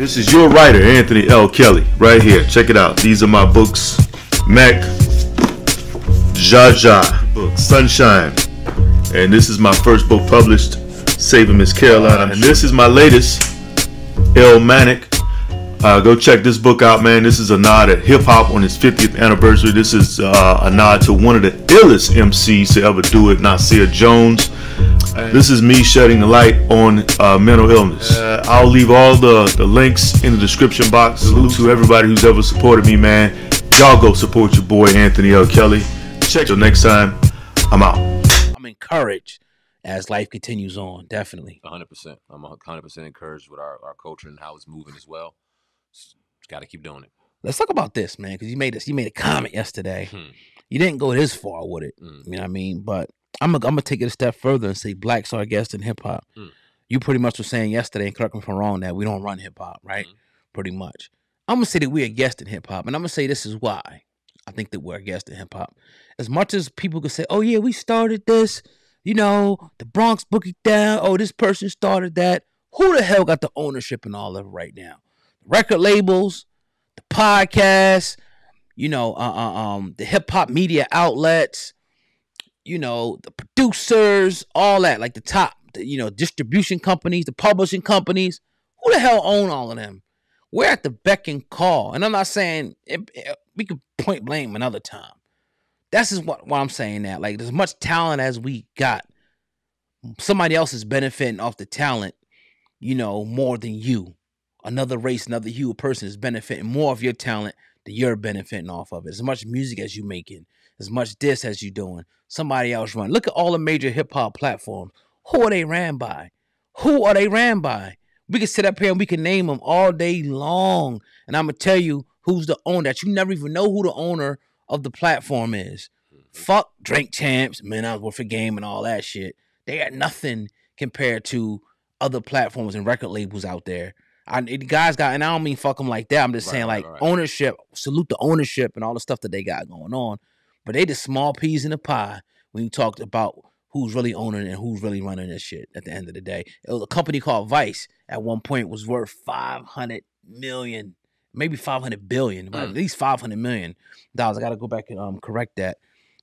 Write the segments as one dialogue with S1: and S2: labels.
S1: This is your writer, Anthony L. Kelly, right here. Check it out. These are my books. Mac, Jaja, book, Sunshine. And this is my first book published, Saving Miss Carolina. And this is my latest, El Manic. Go check this book out, man. This is a nod at hip-hop on its 50th anniversary. This is a nod to one of the illest MCs to ever do it, Nasir Jones. This is me shedding the light on mental illness. I'll leave all the links in the description box. Salute to everybody who's ever supported me, man. Y'all go support your boy, Anthony L. Kelly. Check till next time. I'm out.
S2: I'm encouraged as life continues on, definitely.
S3: 100%. I'm 100% encouraged with our culture and how it's moving as well. Just got to keep doing it.
S2: Let's talk about this, man, because you made a comment yesterday. You didn't go this far with it. You know what I mean? But I'm gonna take it a step further and say blacks are a guest in hip hop. You pretty much were saying yesterday, and correct me if I'm wrong, that we don't run hip hop, right? Pretty much. I'm gonna say that we're a guest in hip hop, and I'm gonna say this is why I think that we're a guest in hip hop. As much as people could say, "Oh yeah, we started this," you know, the Bronx Boogie down. Oh, this person started that. Who the hell got the ownership in all of it right now? The record labels, the podcasts, you know, the hip hop media outlets. You know, the producers, all that, like the top, distribution companies, the publishing companies. Who the hell own all of them? We're at the beck and call. And I'm not saying we could point blame another time. That's just what I'm saying now. Like, as much talent as we got, somebody else is benefiting off the talent, more than you. Another race, another hue person is benefiting more of your talent than you're benefiting off of it. As much music as you making, as much this as you doing, somebody else running. Look at all the major hip hop platforms. Who are they ran by? Who are they ran by? We can sit up here and we can name them all day long. And I'm going to tell you who's the owner. That you never even know who the owner of the platform is. Fuck Drink Champs, Man I Was Worth a Game and all that shit. They got nothing compared to other platforms and record labels out there. The guys got, and I don't mean fuck them like that. I'm just saying ownership, salute the ownership and all the stuff that they got going on. But they just small peas in the pie when you talked about who's really owning and who's really running this shit at the end of the day. It was a company called Vice at one point was worth $500 million, maybe $500 billion, but at least $500 million. I got to go back and correct that.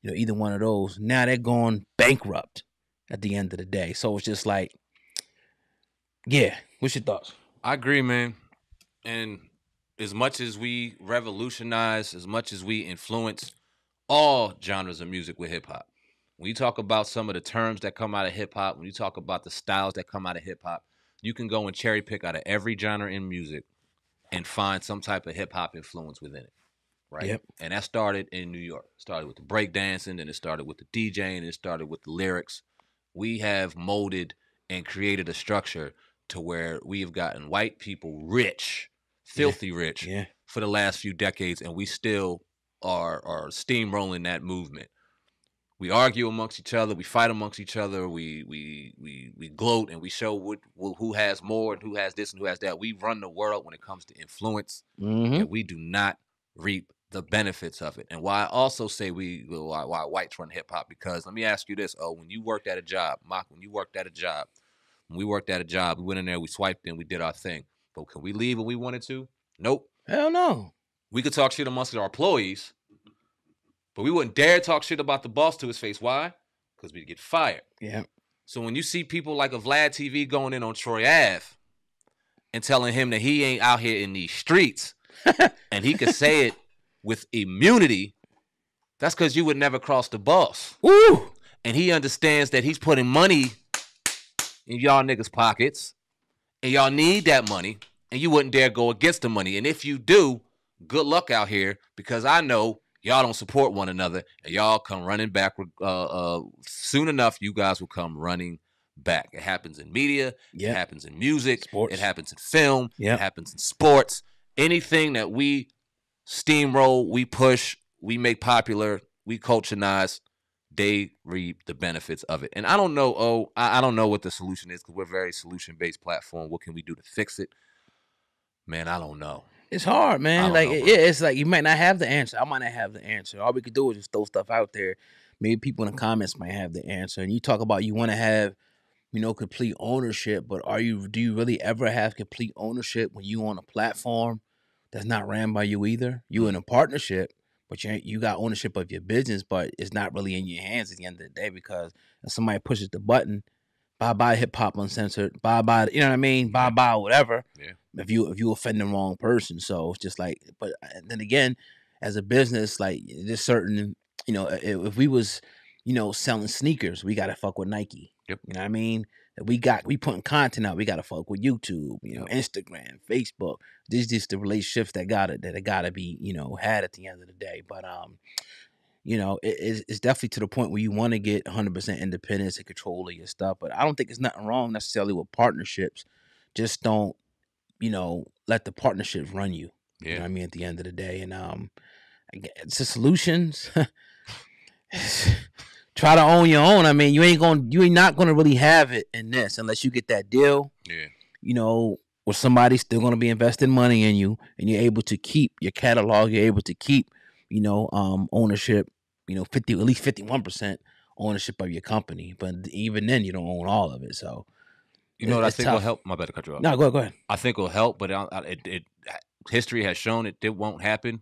S2: Either one of those. Now they're going bankrupt at the end of the day. So it's just like, yeah. What's your thoughts?
S3: I agree, man. And as much as we revolutionize, as much as we influence all genres of music with hip-hop, when you talk about some of the terms that come out of hip-hop, when you talk about the styles that come out of hip-hop, you can go and cherry pick out of every genre in music and find some type of hip-hop influence within it, right?
S2: Yep.
S3: And that started in New York. It started with the breakdancing, and it started with the DJing, and it started with the lyrics. We have molded and created a structure to where we have gotten white people rich, filthy rich, for the last few decades, and we still are steamrolling that movement. We argue amongst each other, we fight amongst each other, we gloat and we show who has more and who has this and who has that. We run the world when it comes to influence, and we do not reap the benefits of it. And why I also say why whites run hip hop, because let me ask you this: when you worked at a job, Mock, when we worked at a job, we went in there, we swiped in, we did our thing. But can we leave when we wanted to? Nope.
S2: Hell no.
S3: We could talk shit amongst our employees, but we wouldn't dare talk shit about the boss to his face. Why? Because we'd get fired.
S2: Yeah.
S3: So when you see people like a Vlad TV going in on Troy Ave and telling him that he ain't out here in these streets and he could say it with immunity, that's because you would never cross the boss.
S2: Woo!
S3: And he understands that he's putting money in y'all niggas' pockets, and y'all need that money, and you wouldn't dare go against the money. And if you do, good luck out here, because I know y'all don't support one another, and y'all come running back. Soon enough, you guys will come running back. It happens in media. It happens in music.
S2: Sports.
S3: It happens in film. It happens in sports. Anything that we steamroll, we push, we make popular, we culturenize, they reap the benefits of it. And I don't know, I don't know what the solution is, because we're a very solution-based platform. What can we do to fix it? Man, I don't know.
S2: It's hard, man. It's like you might not have the answer. I might not have the answer. All we could do is just throw stuff out there. Maybe people in the comments might have the answer. And you talk about you want to have complete ownership, but do you really ever have complete ownership when you on a platform that's not ran by you either? You in a partnership, but you got ownership of your business, but it's not really in your hands at the end of the day, because if somebody pushes the button, bye hip hop uncensored, bye, you know what I mean? Bye whatever.
S3: Yeah.
S2: If you offend the wrong person. So it's just like, but then again, as a business, like there's certain, if we was, selling sneakers, we gotta fuck with Nike.
S3: Yep.
S2: You know what I mean? We putting content out, we gotta fuck with YouTube, Instagram, Facebook. These just the relationships that gotta be, had at the end of the day. But it's definitely to the point where you want to get 100% independence and control of your stuff. But I don't think there's nothing wrong necessarily with partnerships. Just don't, let the partnerships run you.
S3: Yeah.
S2: You know what I mean? At the end of the day. And it's the solutions. Try to own your own. I mean, you ain't not gonna really have it in this unless you get that deal.
S3: Yeah.
S2: Where somebody's still gonna be investing money in you, and you're able to keep your catalog. You're able to keep, ownership. At least 51% ownership of your company. But even then, you don't own all of it. So,
S3: what I think will help. My bad to cut you off.
S2: No, go ahead.
S3: I think it'll help, but history has shown it won't happen.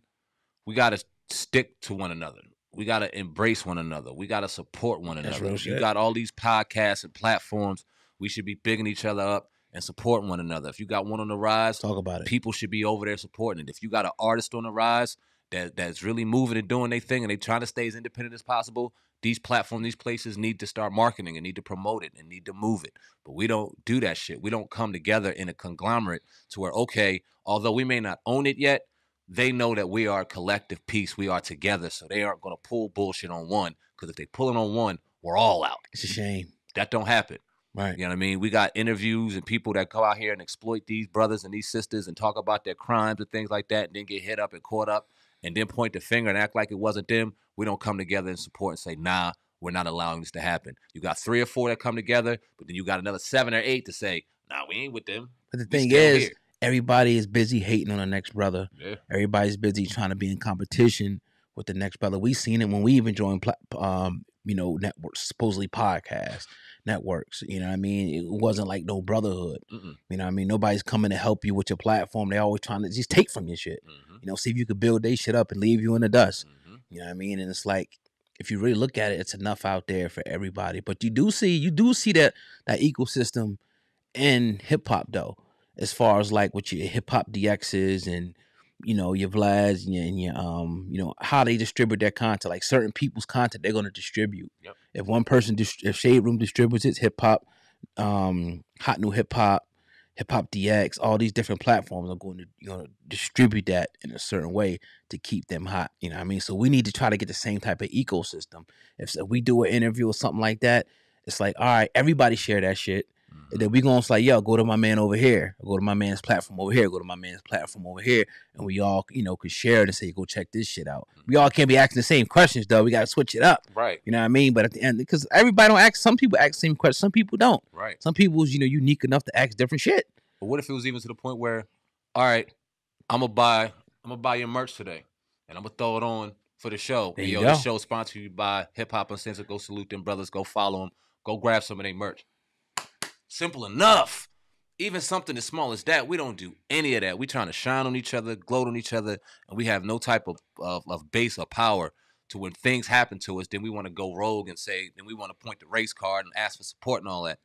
S3: We got to stick to one another. We got to embrace one another. We got to support one another. You got all these podcasts and platforms. We should be bigging each other up and supporting one another. If you got one on the rise,
S2: talk about it.
S3: People should be over there supporting it. If you got an artist on the rise that's really moving and doing their thing, and they trying to stay as independent as possible, these platforms, these places need to start marketing and need to promote it and need to move it. But we don't do that shit. We don't come together in a conglomerate to where, okay, although we may not own it yet, they know that we are a collective piece. We are together, so they aren't going to pull bullshit on one, because if they pull it on one, we're all out.
S2: It's a shame.
S3: That don't happen.
S2: Right.
S3: You know what I mean? We got interviews and people that go out here and exploit these brothers and these sisters and talk about their crimes and things like that, and then get hit up and caught up and then point the finger and act like it wasn't them. We don't come together and support and say, nah, we're not allowing this to happen. You got 3 or 4 that come together, but then you got another 7 or 8 to say, nah, we ain't with them.
S2: But the thing is, everybody is busy hating on the next brother.
S3: Yeah.
S2: Everybody's busy trying to be in competition with the next brother. We seen it when we even joined, networks, supposedly podcast networks. You know what I mean? It wasn't like no brotherhood.
S3: Mm-mm.
S2: You know what I mean? Nobody's coming to help you with your platform. They always trying to just take from your shit.
S3: Mm-hmm.
S2: See if you could build their shit up and leave you in the dust.
S3: Mm-hmm.
S2: You know what I mean? And it's like, if you really look at it, it's enough out there for everybody. But you do see that ecosystem in hip hop though, as far as like with your hip hop DXs and your Vlads and your how they distribute their content. Like certain people's content, they're gonna distribute.
S3: Yep.
S2: If one person, if Shade Room distributes it, hip hop, Hot New Hip Hop, Hip Hop DX, all these different platforms are going to distribute that in a certain way to keep them hot. You know what I mean? So we need to try to get the same type of ecosystem. If we do an interview or something like that, it's like, all right, everybody share that shit. Mm-hmm. And then we going to say, yo, go to my man over here. Go to my man's platform over here. Go to my man's platform over here. And we all, could share it and say, go check this shit out. Mm-hmm. We all can't be asking the same questions, though. We got to switch it up.
S3: Right.
S2: You know what I mean? But at the end, because everybody don't ask, some people ask the same questions. Some people don't.
S3: Right.
S2: Some people's, unique enough to ask different shit.
S3: But what if it was even to the point where, all right, I'm gonna buy your merch today, and I'm gonna throw it on for the show.
S2: There
S3: Yo, this show sponsored you by Hip Hop Uncensored. Go salute them brothers. Go follow them. Go grab some of their merch. Simple enough. Even something as small as that, we don't do any of that. We trying to shine on each other, gloat on each other, and we have no type of base or power to when things happen to us. Then we want to go rogue and say, then we want to point the race card and ask for support and all that.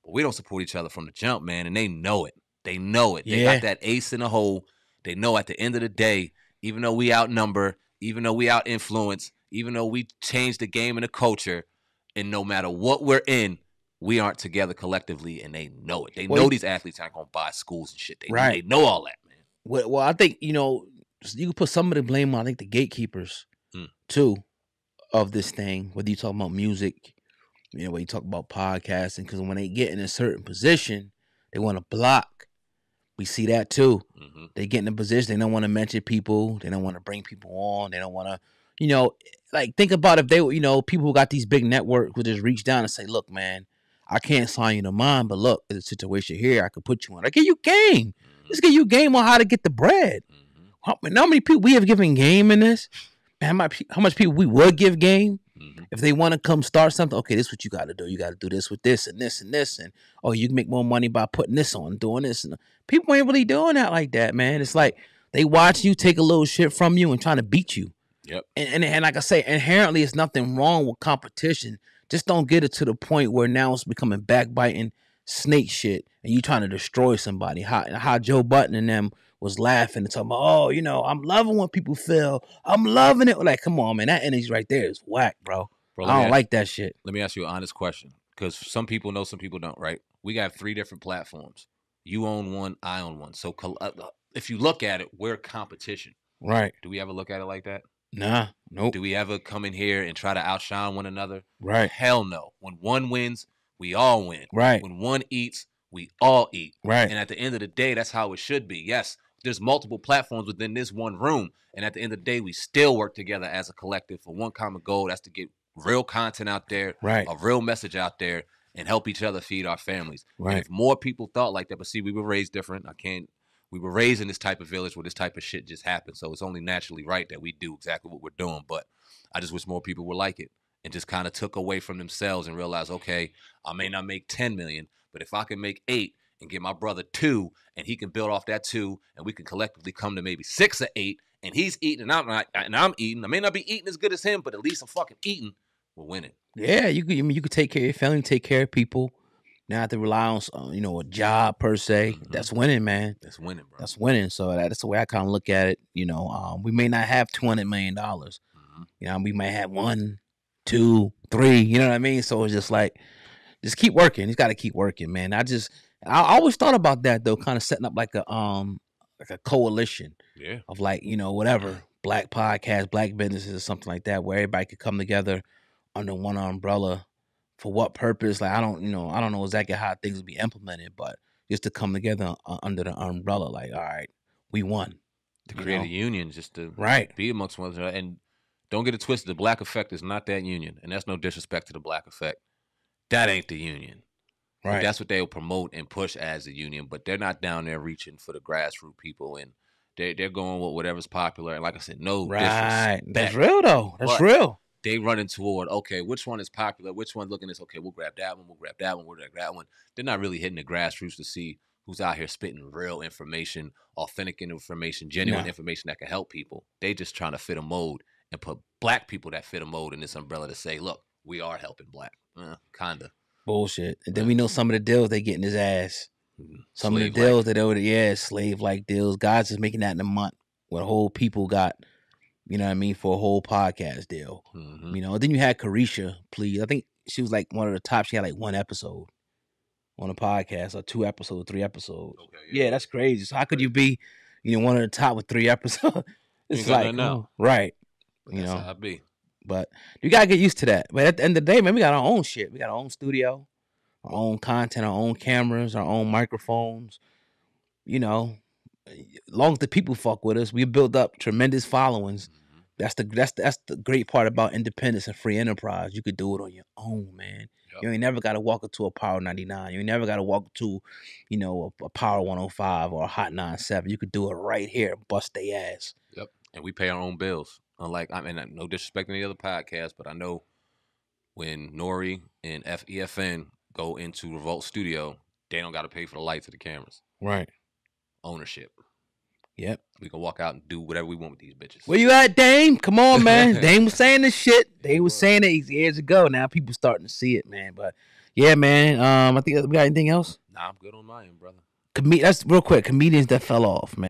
S3: But we don't support each other from the jump, man, and they know it. They know it. They got that ace in the hole. They know at the end of the day, even though we outnumber, even though we out-influence, even though we change the game and the culture, and no matter what we're in, we aren't together collectively, and they know it. They know these athletes aren't going to buy schools and shit. They know all that, man.
S2: Well, I think, you can put some of the blame on, I think, the gatekeepers, too, of this thing, whether you talk about music, when you talk about podcasting, because when they get in a certain position, they want to block. We see that too. Mm-hmm. They get in a position, they don't want to mention people, they don't want to bring people on, they don't want to, like think about if they, people who got these big networks would just reach down and say, look, man, I can't sign you to mine, but look, there's a situation here, I could put you on. I give you game. Mm-hmm. Let's give you game on how to get the bread. Mm-hmm. How many people we have given game in this? Man, how much people we would give game? If they want to come start something, okay, this is what you got to do. You got to do this with this and this and this, and oh, you can make more money by putting this on, doing this. And people ain't really doing that like that, man. It's like they watch you take a little shit from you and trying to beat you.
S3: Yep.
S2: And like I say, inherently, it's nothing wrong with competition. Just don't get it to the point where now it's becoming backbiting snake shit, and you trying to destroy somebody. How Joe Budden and them was laughing and talking about, oh, you know, I'm loving when people fail. I'm loving it. Like, come on, man, that energy right there is whack, bro. I don't like that shit.
S3: Let me ask you an honest question, because some people know, some people don't, right? We got 3 different platforms. You own one, I own one. So if you look at it, we're competition.
S2: Right.
S3: Do we ever look at it like that?
S2: Nah, nope.
S3: Do we ever come in here and try to outshine one another?
S2: Right.
S3: Hell no. When one wins, we all win.
S2: Right.
S3: When one eats, we all eat.
S2: Right.
S3: And at the end of the day, that's how it should be. Yes, there's multiple platforms within this one room. And at the end of the day, we still work together as a collective for one common goal. That's to get real content out there,
S2: right,
S3: a real message out there, and help each other feed our families.
S2: Right.
S3: And if more people thought like that, but see, we were raised different. We were raised in this type of village where this type of shit just happened. So it's only naturally right that we do exactly what we're doing. But I just wish more people were like it and just kind of took away from themselves and realized, okay, I may not make 10 million, but if I can make 8 and get my brother 2 and he can build off that 2 and we can collectively come to maybe 6 or 8 and he's eating and I'm eating. I may not be eating as good as him, but at least I'm fucking eating. We're winning.
S2: Yeah, you could take care of your family, take care of people. Not have to rely on a job per se. That's winning, man.
S3: That's winning, bro.
S2: That's winning. So that's the way I kind of look at it. We may not have $200 million. We might have 1, 2, 3. You know what I mean? So it's just like, just keep working. He's got to keep working, man. I always thought about that though, kind of setting up like a coalition.
S3: Yeah. Of
S2: whatever, black podcasts, black businesses, or something like that, where everybody could come together under one umbrella. For what purpose? Like I don't know exactly how things will be implemented, but just to come together under the umbrella, like, all right, we won.
S3: To create a union, just to be amongst one another. And don't get it twisted, the Black Effect is not that union, and that's no disrespect to the Black Effect. That ain't the union. Right. Like, that's what they'll promote and push as a union, but they're not down there reaching for the grassroots people, and they're going with whatever's popular. And like I said, no disrespect.
S2: That's real though. That's real.
S3: They running toward, okay, which one is popular? Which one looking this? Okay, we'll grab that one. We'll grab that one. We'll grab that one. They're not really hitting the grassroots to see who's out here spitting real information, authentic information, genuine information that can help people. They just trying to fit a mold and put black people that fit a mold in this umbrella to say, look, we are helping black. Kinda.
S2: Bullshit. And then we know some of the deals they get in his ass. Some of the deals that slave-like deals. Guys is making that in a month when whole people got, for a whole podcast deal. Then you had Carisha, please. I think she was like one of the top. She had like 1 episode on a podcast, or 2 episodes, 3 episodes. Okay, yeah, that's crazy. So how could you be, one of the top with 3 episodes? It's like, right.
S3: That's how it be.
S2: But you gotta get used to that. But at the end of the day, man, we got our own shit. We got our own studio, our own content, our own cameras, our own microphones. As long as the people fuck with us, we built up tremendous followings. That's the great part about independence and free enterprise. You could do it on your own, man. Yep. You ain't never got to walk into a Power 99. You ain't never got to walk to, a Power 105 or a Hot 97. You could do it right here, bust their ass.
S3: Yep. And we pay our own bills. Unlike, no disrespect to any other podcast, but I know when Nori and FEFN go into Revolt Studio, they don't got to pay for the lights or the cameras.
S2: Right.
S3: Ownership.
S2: Yep.
S3: We can walk out and do whatever we want with these bitches.
S2: Where you at, Dame? Come on, man. Dame was saying this shit. Dame was saying it years ago. Now people starting to see it, man. But yeah, man. I think we got anything else?
S3: Nah, I'm good on my end, brother.
S2: That's real quick. Comedians that fell off, man.